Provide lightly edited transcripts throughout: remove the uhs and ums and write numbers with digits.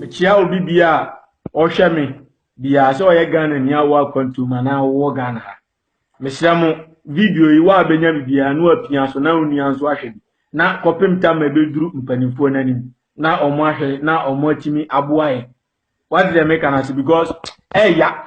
chia obi bia o hwe me bia so ye Ghana ni awa kwantuma na wo Ghana ha mesira mo video yi wa benya bia no apia so na onua so ahwe na kopem tam ebeduru mpanimfo nanim na omo ahwe na omo atimi aboaye. What did I make an answer? Because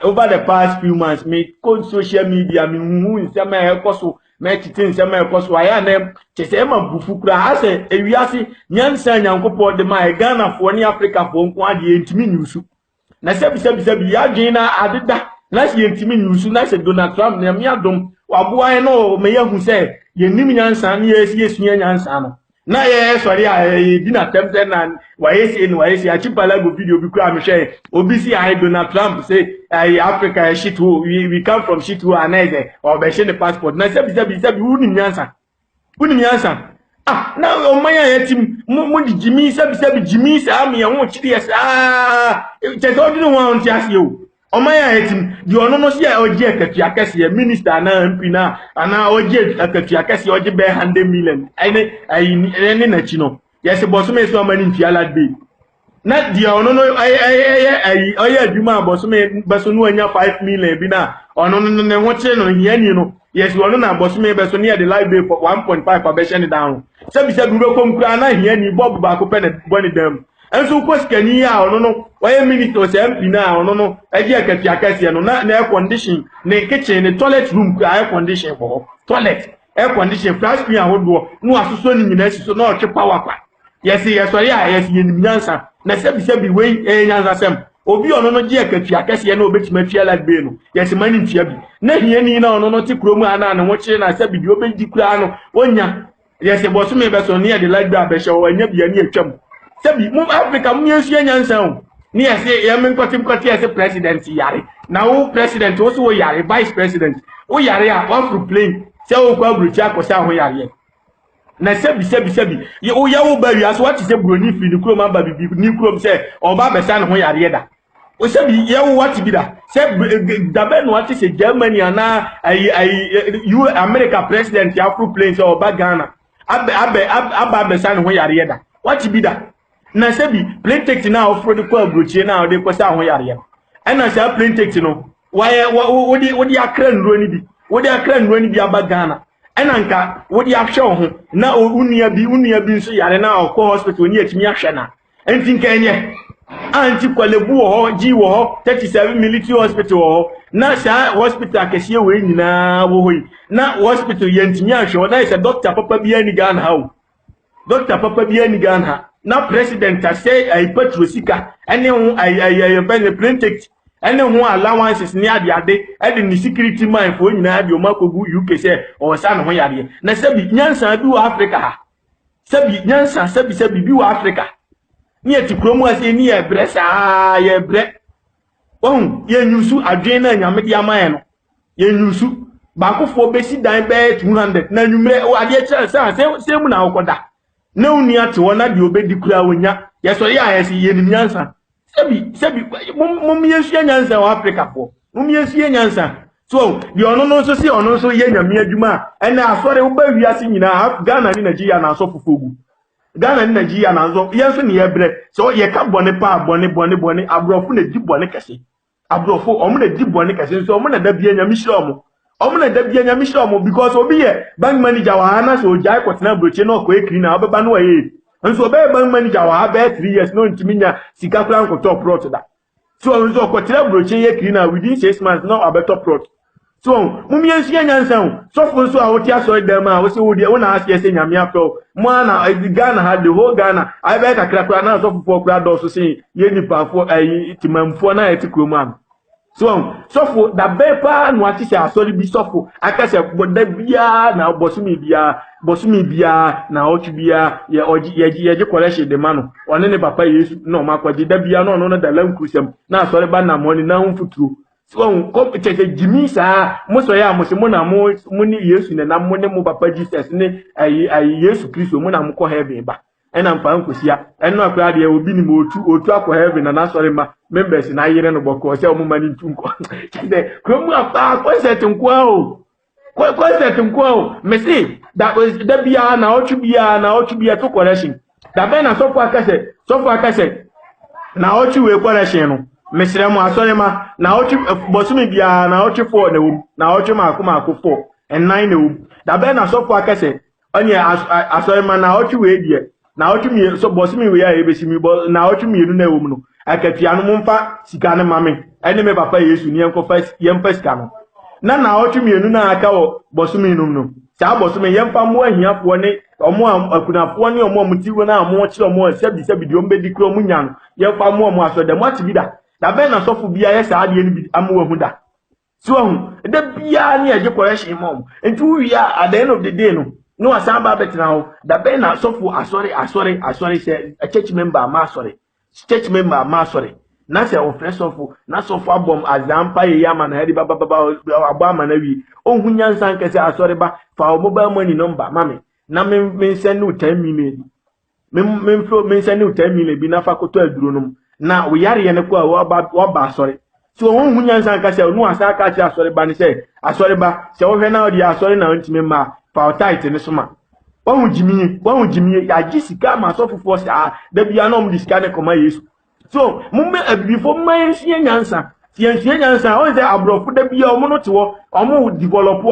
over the past few months me code social media me hu nsema ekoso me tete nsema ekoso aya na chese ma bufu kura ase ewiase nyansa nyankopɔ de ma Ghana fo ni Africa fo nko ade entimi nyusu na sebi ya dwen na adeda na se entimi nyusu na se Donald Trump na me adom waboa no me yahu se yenim nyansa na yesu nyansa no na sorry di na tempted na wayesi achipala go video bi kwa me hwe obi si Donald Trump say Africa shit we come from shit who aneze or be share the passport na sebi unim nyansa na o manya yetim mo di jimi sebi jimi sa me ho chiri esa che so di no wan ti ase o o manya yetim di ono no si oje akatua akese minister na MP na ana oje akatua akese oje be 100 million ene na chi no yes boso me so amani nfiala dey na di ono no oye adwuma boso me beso no anya 5 million bi na ono no ne ho kire no hiani no yes ono na boso me beso near the live day for 1.5 per version down sebi be komkura na hiani bob ba ko pe na boni dam enso kweskani ya ono no oye minister se MP na ono no eje akatua akese no na air condition ne kitchen ne toilet room air condition for toilet air condition flash screen ahodo no asoso ni nyina siso na otwe power kwa yes yenim nyansa na sebi we nyansa sem obi ono no je akatua akese na obetima fiala be no yes mani ntia bi na hiani na ono no ti kromu ana ne ho kire na sebi bi obedi kura no onya yes boso me be so near the like that be show anya bia ni atwam sebi mu Africa mu yesu nyansa o ni ese ye men kwati ese president yare na wo president wo so wo yare vice president wo yare a one for plane se wo kwa bruchi akosa ho yare na sebi ye wo ya wo bari aso what se broni fi ni krom aba bibi ni krom se oba besa ne ho yare da o sebi ye wo what bi da se dabe no what se Germany ana you America president ya for plane se oba Ghana aba besa ne ho yare da what bi da na sebi plane ticket na offer the kwa brochie na de kwasa ho yare na sa plane ticket no wodi akra nro ni bi aba Ghana ena nka wodi ahwe ho na unia bi nso yare na okọ hospital ni atimi ahwe na enti nka enye anti kwalebu ho ji wo ho 37 military hospital ho na sa hospital akese we nyina wo hoyi na hospital yentimi ahwe na is doctor papa bi ani Ghana ha doctor papa bi ani Ghana ha na president say ai patrosika ene hu ai plane ticket ene hu allowances ni ade e ni security man fo nyina de o makogu UK say o sa no ho yare na sebi nyansa bi wo Africa ha sebi nyansa sebi bi wo Africa ni etikromu ase ni ye bre sa ye bre won ye nyusu adwen na nyame de amaye no ye nyusu ba kofo besi dan be 200 na nwumre o ade kire se mu na okoda na uni ate wona de obedi kura wonya yeso ya yesi yenim nyansa sebi mum yesu nyansa wa Africa fo mum yesu nyansa so de ono no so si ono so ye nyame adwuma ena asore wo ba wiase nyina Ghana ni Nigeria na so fofogu Ghana ni Nigeria na so yeso ne yebre so ye ka bone pa bone abrofo na di bone kese abrofo omo na di bone kese so omo na da bia nyame hira omo because obi ye bank manager wa ana so jai kwotena broche na okọ ekiri na obeba no ye nso obe bank manager wa be 3 years no ntiminya sika kran ko top plot da so nso kwotena broche ye ekiri na within 6 months no abeto plot so mumie nsia nyansan so fo nso a woti aso dem a wo se wo de wo na ase ese nyame afọ mo na Ghana ha the whole Ghana ai be kakra na so fo kura do so se ye nipa fo timamfo na etikrom am so for da bepa no ati se asori bi sofo akase boda bia na bosumi bia na otu bia ye collection de mano one ne papa Yesu no makwaje da bia no da lankusem na asori ba na money na humfuturo so ko tete jimi sa muso ya muso mo na mo ni Yesu ne na mo ne mo papa Jesus ne Yesu Kristo mo na mo ko heaven ba ena mpa nkosia eno akwa de obi ni mo otu akọ heaven na asori ma members na yire no boko se o mani ntunko de kromu apa concert nko o mesi that was the bia na otu bia to correction da be na sofu akase na ochi we correction no mesere mu asori ma na ochi bosumi bia na ochi 4 na wo na ochi mako 4 and 9 na wo da be na so fo akese onye asori ma na ochi we die na ochi mi so bosumi we ya ebesimi bo na ochi mienu na wo mu no akatua no mumfa sika ne mame ene me papa Yesu ni enko fa yemfa sika no na ochi mienu na aka wo bosumi num no sa bosumi yemfa mo ahiafo ne omo akunafo ne omo mutiwo na amo kire omo sebi di ombedi kro mu nya no yemfa mo aso de mo atibida da be na sofu bia ye sa ade ni bi amu hu da so hu de bia ne eje correction mom enti wi at the end of the day no asan ba betina ho da be na sofu asori say a church member ma sorry na say ofre sofu na sofu abom azampa ye ya na hedi baba agba ma na wi ohun nyansa nkese asori ba fa mobile money number mame na me send you 10 million me send you 10 million bi na fa koto aduro no na we yare ye ne ko wa ba asori so ohun nyansa nkese no asa ka chi asori ba ni say asori ba se wo hwe na odi asori na ntime ma fa tight ne so ma wọ́n jimi ya jisika ma so fufu sa da bia na om disika ne koma Yesu so mumme before man sie nyansa o say abrofu da bia omo no te wo omo develop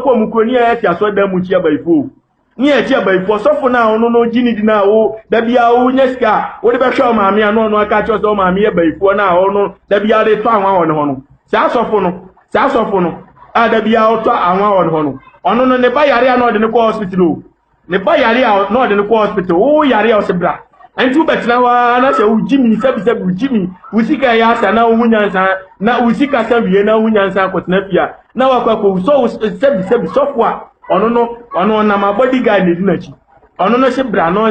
omo kroni ya ti aso da mu chia baifo ni e chia baifo so fu na ono no jini di na wo da bia wo nyesika wo de be hwe maame ano no aka cho so maame ya baifo na ono da bia de to anwa won ho no sa so fu no a da bia o to anwa won ho no ono no ne ba yare ano de ne ko hospital o ne ba yare a no de ne ko hospital o yare a o se bra antu betina wa na se ujimi sebi ujimi usika ya asa na hunyansa na usika sabiye na hunyansa kwetena bia na wakwa ko so sebi sofwa ono na ma bodyguard ne dinachi ono no se bra no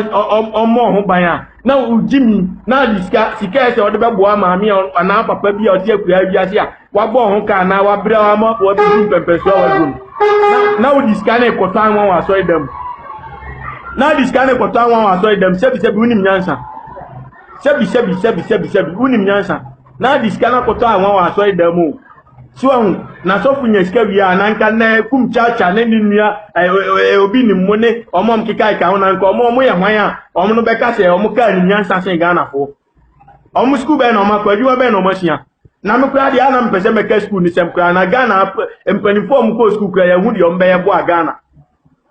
omo ho ban a na ujimi na disika sika se ode bebo amaami na papa bia ode akura bia se a wabo ho ka na wa bra wa ma wo bi pempeso wa dum na udisika na ekoto anwa wa so idem na disika na ekoto anwa wa so idem sebi unim nyansa sebi unim nyansa na disika na ekoto anwa wa so idem o so na so funya sika wi a nka na kum chacha ne nua obi ni mmone omom kika ka ho na nka omom ye hwan a omno no beka se omo ka ni nyansa sen Ghana fo omo school be na omo akwadwa be na omo hia na me kura dia na mpese meka school ni sem kura na Ghana empanifo mu ko school kura ya hu de ombe ye bo a Ghana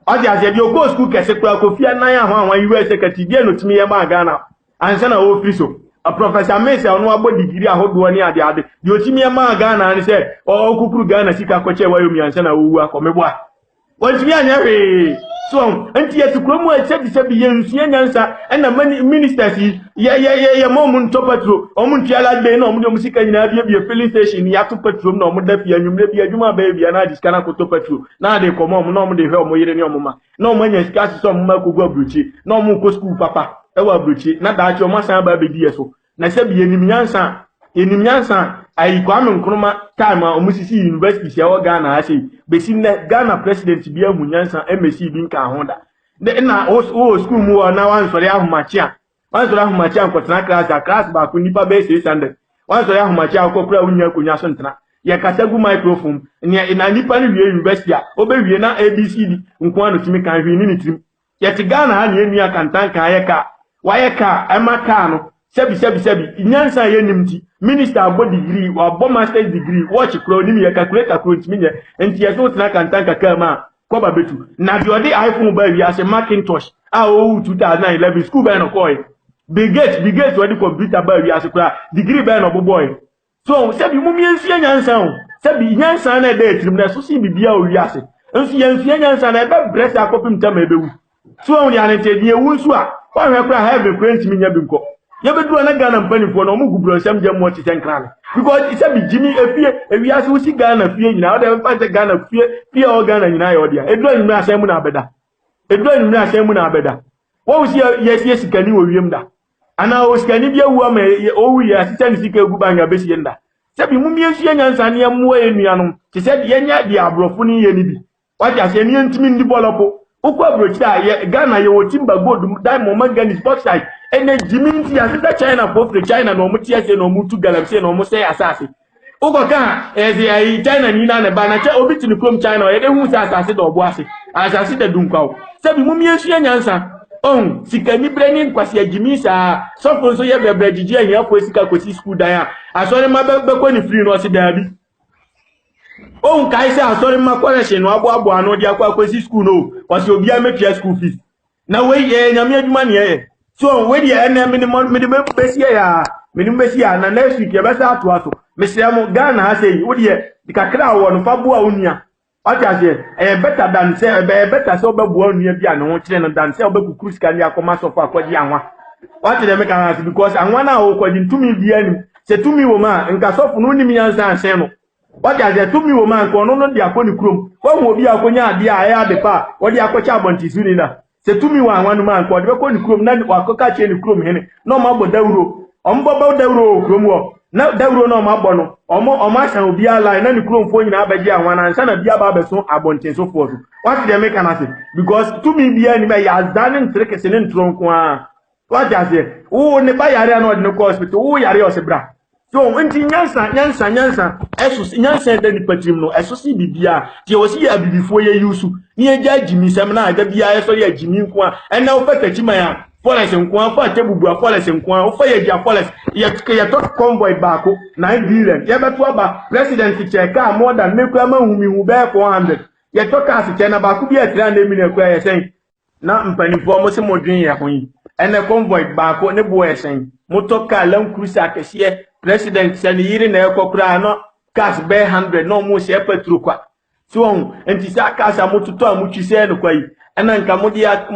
odi ase bi o ko school kese kura ko fia nan ahwan anwan US secretary no timi ye ma Ghana anse na o free so a professor Mesa onu abo degree ahodo ni ade de otimi ye ma Ghana ni se o kukuru Ghana sika ko che wayo mi anse na owu akomebo a wotimi anya we so anti ye tukromu a sebi ye nsuye nyansa na ministers ye momun to petro omun tiala de na omun musika nyina bia filling station ya to petrol na omun da fia nwumre bia adwuma ba bia na diskana ko to petrol na de komo omun na omun de hwe omun yire ni omuma na omun anya sika so omun ma kogu abruchi na omun ko school papa e wa abruchi na da achi omun san ba be die so na sebi ye nim nyansa ai Kwame Nkrumah time omusisi university sia wo Ghana ase besi na Ghana president bia hu nyansa MSc bi nka hoda na o school mu na wan sori ahumachi nkotena class ba ko nipa be 600 wan sori ahumachi akokura unya konya so ntena ye kasagu microphone na nipa ni wie university a obe wie na ABCD nko anu timi kan hwi ni trim ye ti Ghana ha ne enu akantan kan ye ka emaka no sebi nyansa ye nimti minister abo degree or abo master's degree watch kro ni me calculator kro ntimi nye enti ye so tena kantan kaka ma ko ba betu na bi ode iPhone ba wi as Macintosh a o 2011 school ba no koy Bill Gates odi computer ba wi as kra degree ba no boy so sebi mu miensu nyansa o sebi nyansa na de trim na so si bibia o wi as ensu yensu nyansa na be bress akopim tam ebewu so on ya ne tedie wunsu a wa hwe kra have kra ntimi nya bi nko ye bedu na Ghana mpanifo na omu gubro nsam je mo titen kran because it be Jimmy efie ewiase usi Ghana fie nyina o de fa Ghana fie o Ghana nyina ya odia edu anyum asem na abeda wo usi yes sikani wo wiem da ana o sikani bia wu ama o wu ya sitani sika egu banga besi yenda sebi mu miesu nyansa ne mo enuanom ti se de nya de abrofo ni ye ni bi wati ase ni ntimi ndi bolopo ukwa abrochi a Ghana ye wotimba gold diamond manganese bauxite ene jiminti asita China for China no muti ase no mutu galaxy no musay asase ugoka ezi China ni na ba na cha obi tini from China ye de hu sa asase do bo ase asase de dunkwa sebi mu miesu nyansa On sikani branding kwasi agimi sa so for so ye bebre gigi ahia for sika kwasi school dan a asori ma be ko ni free no se dabi on kai se asori ma college no abo ano dia kwasi school no kwasi obi a make school fees na we ye nyame adwuma ne ye so we dia na minimum besi ya minimum besi ya na next week ye be sa ato aso me se am Ghana ha sei wo die dikakra wo no fa bo a onia Ojaje, better than say, better so be born near the no children than say, Obeku can ya come so far, what young one. What did they make us because I want to according to me the enemy. Say to me, woman, and cast off no nimians and seno. What are there to me, woman, for no the Aponi Crum? What will be a conya, dear, I had the pa, what the Aquacha Bonti Sunina? Say to me, one man, for the Aponi Crum, none or Cocachi and Crum, no more but Deuro, Umbo Deuro, Crumo. Na dawro no mabono omo asan obi ala na ni kuro mfo nyina abaji anwa na nsa na bia ba beso abonten so for so what they make an say because to me bia ni ba ya zanin trekese ne ntronko a what they say wo ne ba yare na odine ko hospital wo yare o se bra so nti nyansa esu nyansa de ni patrim no esu si bibia tie wo si ya bibifo ye yusu ni eja jimi sem na ada bia eso ya jimi nko a ena wo fatachima ya Forest nkwa fa tebubu forest nkwa ofa ye dia forest ye to convoy baako 9 billion ye beto aba president cheka more than mekwa mahumi hu be 400 ye to case chena baako bi 300 million kwa ye sen na mpanifo mo se modwen ye ho yi ene convoy baako ne bo ye sen motoka Land Cruiser akese president sene yiri na ekokura no cash be 100 no mo se petrol kwa so enti sa kasa motuto amutwise no kwa yi ena nka modi ya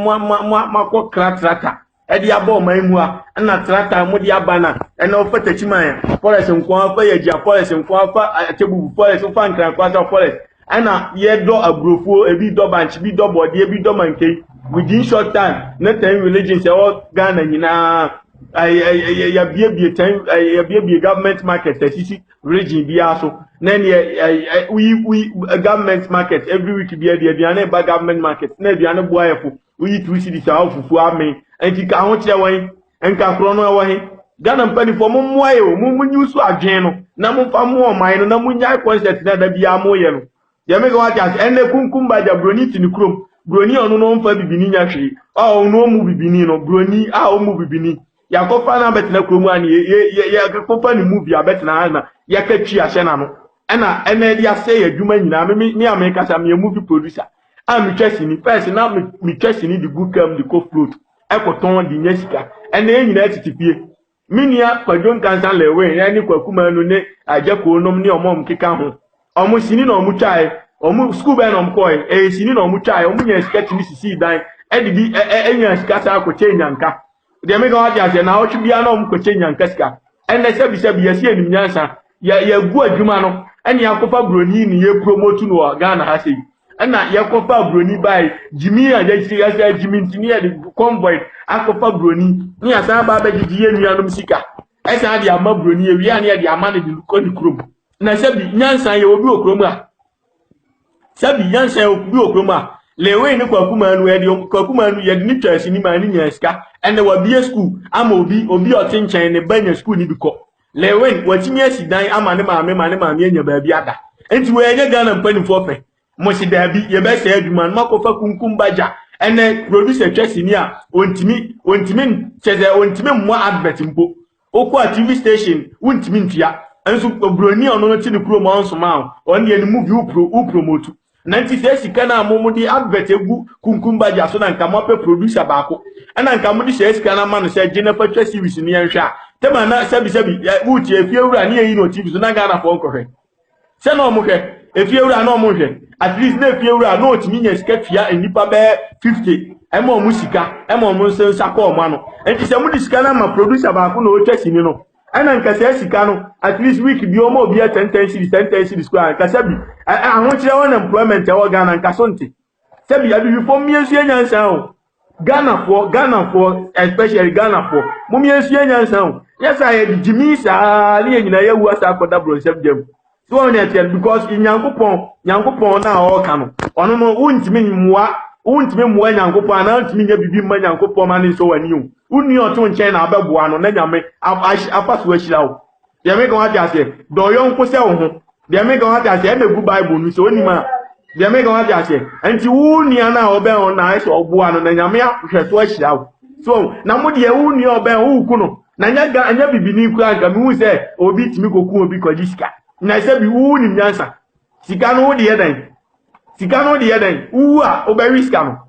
makọ trata edi abo maimu a na trata modi abana ena ofatachiman ya forest nkwa fa yaji forest nkwa fa atebubu forest fa nkran kwasa forest ena ye do abrofo ebi do banch bi do body ebi do manke within short time na ten religions e o Ghana nyina ya biebie government market asisi region bia so na we government market every week bia dia na ba government market na bia na boayefo we 2 cities a fufu amen enti ka ho kire wan enka kro no wa he Ghana mpani fo mo moaye o mo nyusu adwen no na mo fa mo oman no na mo nyai concept na da bia mo ye no ye me ga wa jas enne kunkum ba ja broni tini krom broni onu no mfa bibini nya hwe a no mu bibini no broni a o mu bibini ya kofa na betina kromu ani ya kofa ni movie abetna na ya katwi ahye na no ena ene dia say adwuma nyina me America sa me movie producer am twesi ni first na me twesi ni the good come the co float ekoton di nyesika ene nyina titifie minia kwadon kansan lewe ya ni kwakuma no ne ajako nom ni omom keka ho omo sini na omo twai omo school be na omo koi sini na omo twai omo nya sketch ni sisi dan edidi enya skata akoche nyanka de me ga waja se na o twibia na omkoche nyanka sika enne sebi yesi enim nyansa ya gu adwuma no ene yakofa broni ni ye promote no Ghana ha sei ena yakofa broni bai jimi aja sika ya jimi ntini ya de convoy akofa broni ni asa ba ba gigi ye nuanom sika esa de ama broni ye wi ane de ama ne de ko ni krom na sebi nyansa ye obi okrom a sebi nyansa ye obi okrom a lewe ni kwakuma anu edi kwakuma anu ye ni twasi ni ma ni nyaska ene wa bie school ama obi otinchen ne banya school ni biko lewe watimi asidan ama ne maame anya baabi ada enti we enya Ghana mpani fofe mo si dabi ye be se adwuma no makofa kunkum baja ene producer twasi ni a ontimi cheze ontimi mo advert mpo okwa TV station wontimi ntua enso broni ono no ti ne kuro mo onso ma on ye ni movie u promote nanti se sika na amomudi advert egu kunkumba ja so na nka mo pe producer baako ana nka mudi se sika na ma no se Jennifer Twa series ni yanhwa tema na sabi wuti efiewura ni eyi no TV so na Ghana fo nkohwe se na omuhwe efiewura na omuhwe at least na efiewura na otimi nya sika fia enipa be 50 ema omu sika ema omu sensa ko omo ano enti se mudi sika na ma producer baako na o Twa sini no ana nka se sika no at least week bi omo obi 10 series kwa nka sabi ahun kire won employment e wo Ghana nka sonti sabi abi fo miensu enyansa o Ghana for especially Ghana for mo miensu enyansa o yes I jimi sa ni nyina yawu asa akoda bro sef dem so on etel because nyankopon na o ka no ono no untimi muwa nyankopon na untimi nya bibi ma nyankopon ma ne so wani o unni oto nchen na abeboa no na nyame afaso ahira o de me ga wa ase do yo nko se wo ho de me ga wa ase e na gu Bible no so onima They make a say, and you won't na obe on nice or buano, and Yamia, which out. So, Namudi, who knew obe who kuno, Nanyaga, and Yabi Bini Crank, and who said, or beat Miko because this guy. And I said, we won't in Yansa. Sikano the Eden. Sikano the Eden. Who are Obery Scam.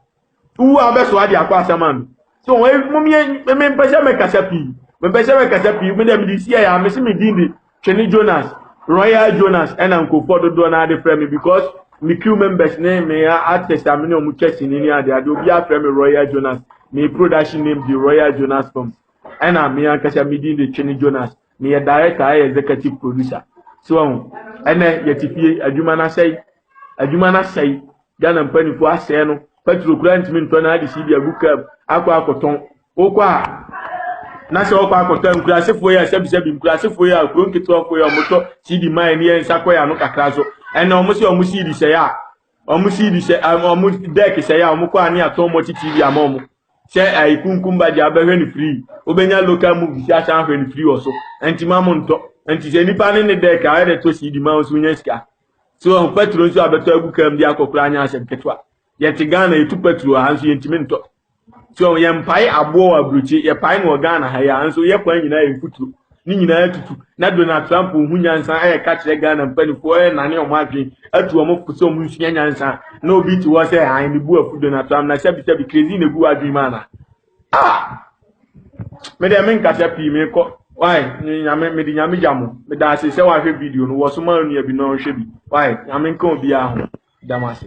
Who are best wadi Aquasaman. So, Mummy, men Pesha make a sapi. When Pesha make a sapi, when them this year, I'm missing me Dindi, Chenny Jonas, Royal Jonas, and Uncle Ford Donald the Frame because. Me crew members name me artist amino muchesi nini ade ade obi aframe Royal Jonas me production name the Royal Jonas Films and I me ankasa me din the Chenny Jonas me a director I executive producer so ene yetifie adwuma na sei Ghana mpanifo asɛ no petrol grant me nto na ade si bia buka akwa akoton okwa na se okwa akoton nkurasefo ya sebi nkurasefo ya akronketo okwa ya moto CD mine ne ensakwa ya no kakra so and almost see the say, almost see the say, almost deck say, almost any atomo TV amomo. Say, I kunkumba jabe free. Obenya local movie, Sasha when free also. And Timamonto, and tis any pan in the deck, I had to see the mouse Winneska. So on petrol, so I better book the Acoplania and Ketua. Yet Ghana, you took petrol, and she intimento. So yam pie a boa bruchi, a pine or Ghana, and so you're playing in put through. Nina tutu na Donald Trump hu nyansa e ka kire Ghana mpanifo e na ne o madwen atu o mo fuso mu nsua nyansa na obi ti wo se han ni bu afu Donald Trump na sebi crazy na bu adwen mana me de men ka sepi me ko why nyame me de nyame jamo me da se wa hwe video no wo so ma nua bi no hwe bi why nyame nka obi a ho damase